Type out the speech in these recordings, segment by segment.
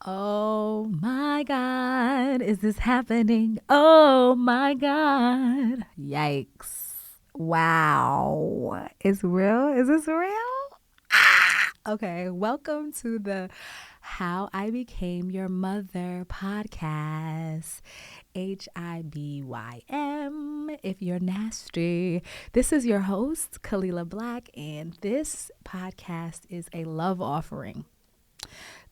Oh my God, is this happening? Oh my God. Yikes. Wow. It's real? Is this real? Okay, welcome to the How I Became Your Mother podcast. HIBYM, if you're nasty. This is your host, Kalila Black, and this podcast is a love offering.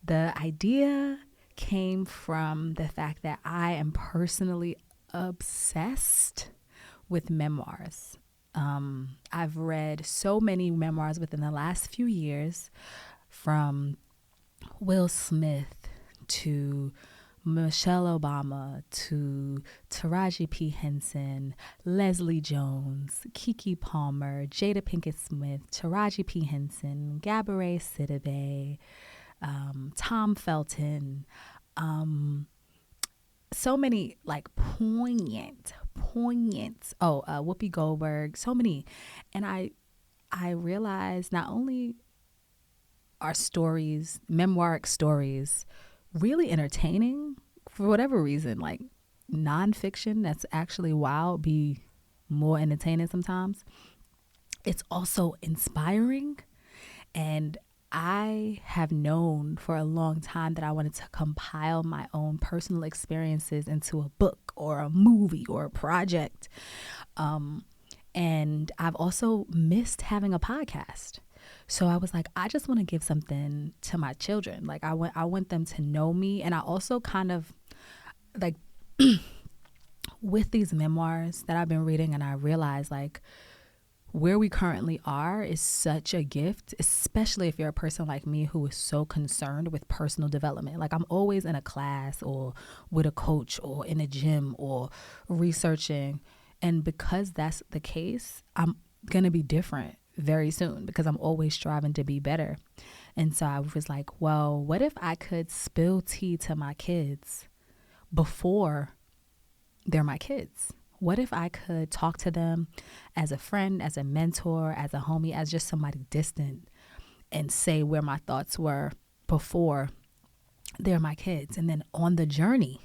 The idea came from the fact that I am personally obsessed with memoirs. I've read so many memoirs within the last few years, from Will Smith to Michelle Obama to Taraji P. Henson, Leslie Jones, Keke Palmer, Jada Pinkett Smith, Taraji P. Henson, Gabourey Sidibe, Tom Felton, so many like poignant. Whoopi Goldberg, so many, and I realized not only are stories, memoiric stories, really entertaining for whatever reason, like nonfiction that's actually wild be more entertaining sometimes. It's also inspiring, and I have known for a long time that I wanted to compile my own personal experiences into a book or a movie or a project. And I've also missed having a podcast. So I was like, I just want to give something to my children. Like I want them to know me. And I also kind of like with these memoirs that I've been reading, and I realized like where we currently are is such a gift, especially if you're a person like me who is so concerned with personal development. Like I'm always in a class or with a coach or in a gym or researching. And because that's the case, I'm going to be different very soon because I'm always striving to be better. And so I was like, well, what if I could spill tea to my kids before they're my kids? What if I could talk to them as a friend, as a mentor, as a homie, as just somebody distant, and say where my thoughts were before they're my kids? And then on the journey,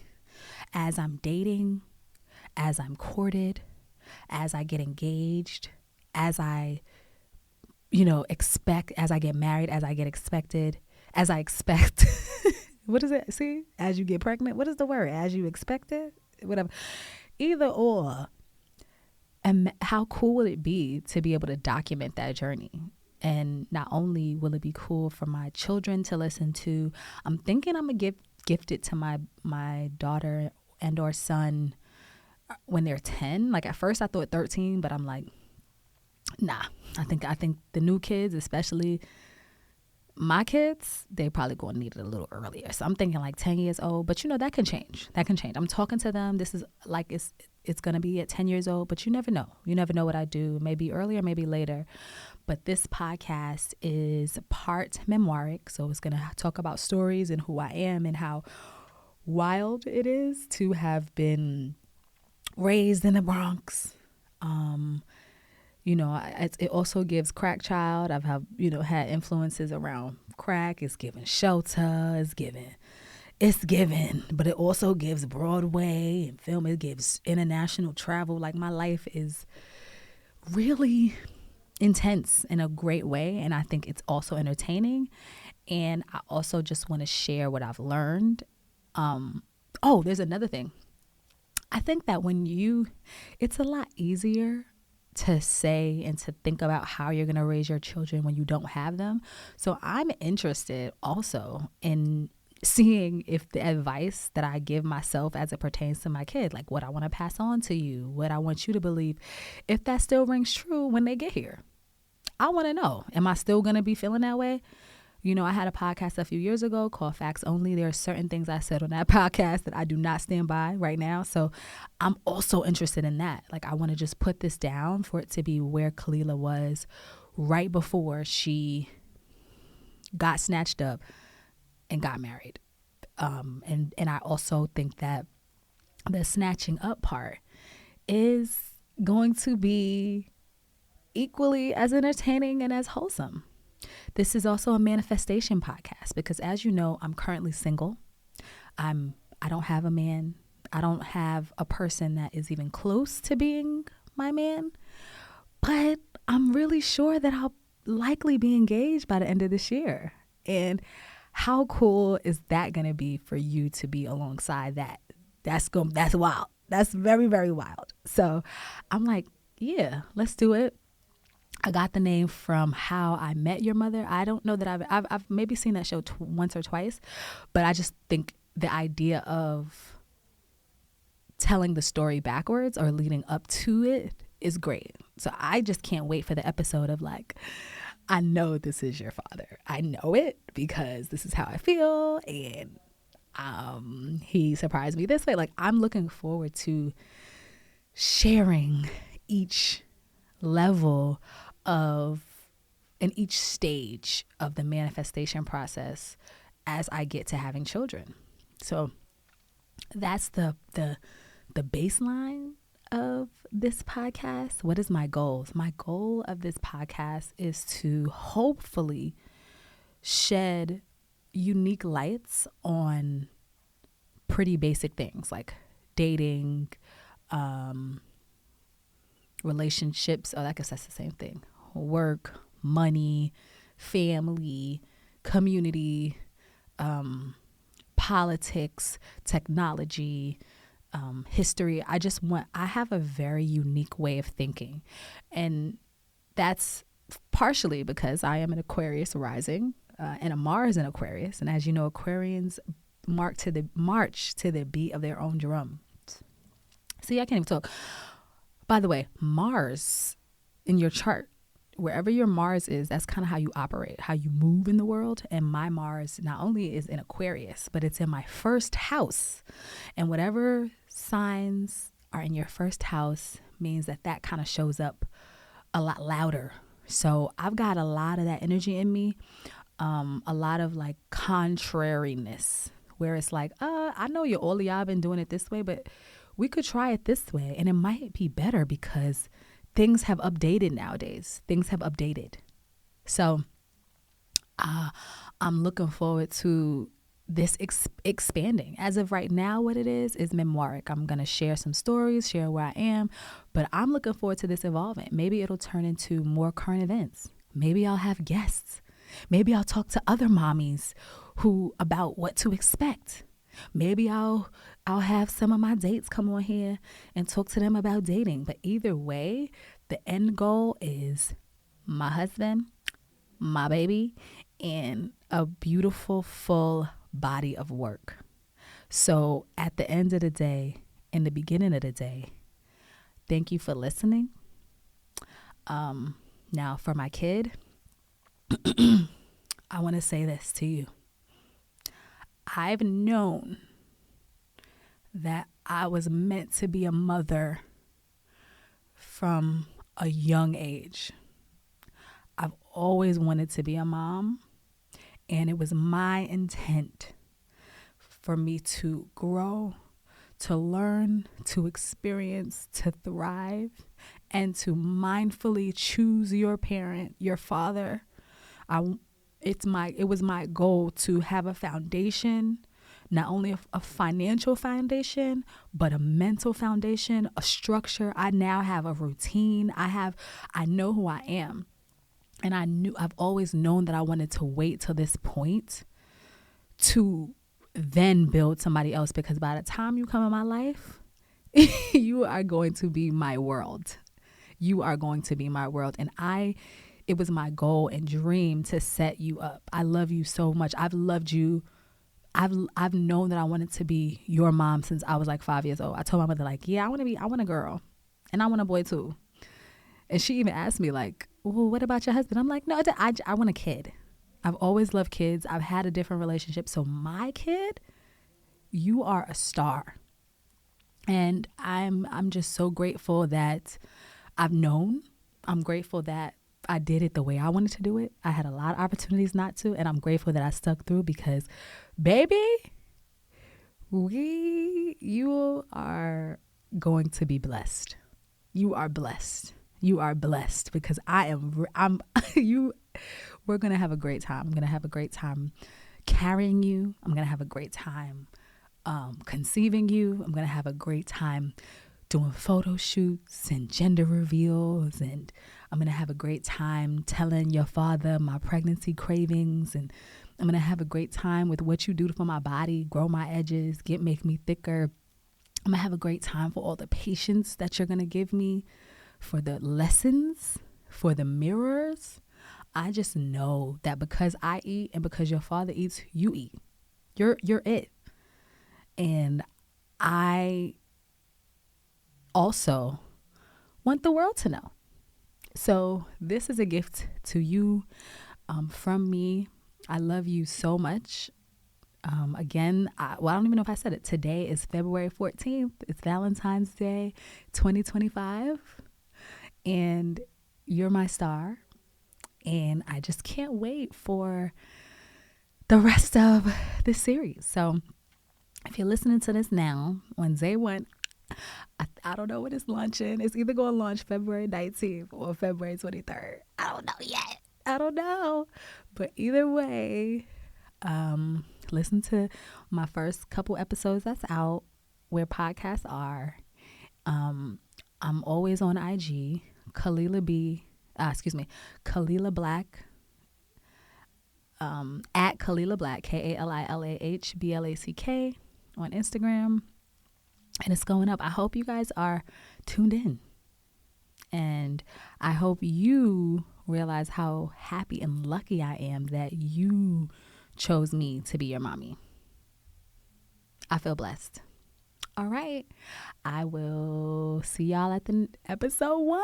as I'm dating, as I'm courted, as I get engaged, as I, expect, as I get married, as I get expected, as I expect, what is it? See, as you get pregnant, what is the word? As you expect it? Whatever. Either or. And how cool would it be to be able to document that journey? And not only will it be cool for my children to listen to, I'm thinking I'm gonna gift it to my daughter and or son when they're 10. Like at first I thought 13, but I'm like, nah. I think the new kids, especially my kids, they probably going to need it a little earlier. So I'm thinking like 10 years old, but that can change. I'm talking to them. This is like, it's going to be at 10 years old, but you never know. You never know what I do. Maybe earlier, maybe later. But this podcast is part memoiric. So it's going to talk about stories and who I am and how wild it is to have been raised in the Bronx. It also gives crack child. I've had influences around crack. It's given shelter. It's given, but it also gives Broadway and film. It gives international travel. Like my life is really intense in a great way. And I think it's also entertaining. And I also just want to share what I've learned. There's another thing. I think that it's a lot easier to say and to think about how you're going to raise your children when you don't have them. So I'm interested also in seeing if the advice that I give myself as it pertains to my kid, like what I want to pass on to you, what I want you to believe, if that still rings true when they get here. I want to know, am I still going to be feeling that way? I had a podcast a few years ago called Facts Only. There are certain things I said on that podcast that I do not stand by right now. So I'm also interested in that. Like I want to just put this down for it to be where Kalila was right before she got snatched up and got married. And I also think that the snatching up part is going to be equally as entertaining and as wholesome. This is also a manifestation podcast because, as you know, I'm currently single. I don't have a man. I don't have a person that is even close to being my man, but I'm really sure that I'll likely be engaged by the end of this year. And how cool is that going to be for you to be alongside that? That's wild. That's very, very wild. So I'm like, yeah, let's do it. I got the name from How I Met Your Mother. I don't know that I've maybe seen that show once or twice, but I just think the idea of telling the story backwards or leading up to it is great. So I just can't wait for the episode of like, I know this is your father. I know it because this is how I feel. And he surprised me this way. Like, I'm looking forward to sharing each level of and each stage of the manifestation process as I get to having children. So that's the baseline of this podcast. What is my goals? My goal of this podcast is to hopefully shed unique lights on pretty basic things like dating, relationships. Oh, I guess that's the same thing. Work, money, family, community, politics, technology, history. I have a very unique way of thinking. And that's partially because I am an Aquarius rising and a Mars in Aquarius. And as you know, Aquarians march to the beat of their own drum. See, I can't even talk. By the way, Mars in your chart, wherever your Mars is, that's kind of how you operate, how you move in the world. And my Mars not only is in Aquarius, but it's in my first house. And whatever signs are in your first house means that kind of shows up a lot louder. So I've got a lot of that energy in me, a lot of like contrariness, where it's like, I know all y'all been doing it this way, but we could try it this way. And it might be better because things have updated nowadays. Things have updated. So I'm looking forward to this expanding. As of right now, what it is memoiric. I'm going to share some stories, share where I am, but I'm looking forward to this evolving. Maybe it'll turn into more current events. Maybe I'll have guests. Maybe I'll talk to other mommies about what to expect. Maybe I'll have some of my dates come on here and talk to them about dating. But either way, the end goal is my husband, my baby, and a beautiful, full body of work. So at the end of the day, in the beginning of the day, thank you for listening. Now for my kid, I want to say this to you. I've known that I was meant to be a mother from a young age. I've always wanted to be a mom, and it was my intent for me to grow, to learn, to experience, to thrive, and to mindfully choose your parent, your father. It was my goal to have a foundation, not only a financial foundation, but a mental foundation, a structure. I now have a routine. I know who I am. And I've always known that I wanted to wait till this point to then build somebody else, because by the time you come in my life, you are going to be my world. You are going to be my world. And it was my goal and dream to set you up. I love you so much. I've loved you. I've known that I wanted to be your mom since I was like 5 years old. I told my mother, like, yeah, I want a girl and I want a boy too. And she even asked me like, well, what about your husband? I'm like, no, I want a kid. I've always loved kids. I've had a different relationship. So my kid, you are a star. And I'm just so grateful that I've known. I'm grateful that I did it the way I wanted to do it. I had a lot of opportunities not to, and I'm grateful that I stuck through, because baby, you are going to be blessed. You are blessed. You are blessed, because we're going to have a great time. I'm going to have a great time carrying you. I'm going to have a great time conceiving you. I'm going to have a great time doing photo shoots and gender reveals. And I'm going to have a great time telling your father my pregnancy cravings. And I'm going to have a great time with what you do for my body, grow my edges, make me thicker. I'm going to have a great time for all the patience that you're going to give me, for the lessons, for the mirrors. I just know that because I eat and because your father eats, you eat. You're it. And I also want the world to know. So this is a gift to you from me. I love you so much. Again, I don't even know if I said it. Today is February 14th. It's Valentine's Day 2025. And you're my star. And I just can't wait for the rest of this series. So if you're listening to this now, when Zay went, I don't know when it's launching. It's either going to launch February 19th or February 23rd. I don't know yet. I don't know. But either way, listen to my first couple episodes that's out where podcasts are. I'm always on IG, Khalilah Black, at Khalilah Black, KALILAHBLACK on Instagram. And it's going up. I hope you guys are tuned in. And I hope you realize how happy and lucky I am that you chose me to be your mommy. I feel blessed. All right. I will see y'all at the episode 1.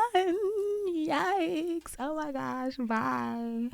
Yikes. Oh my gosh. Bye.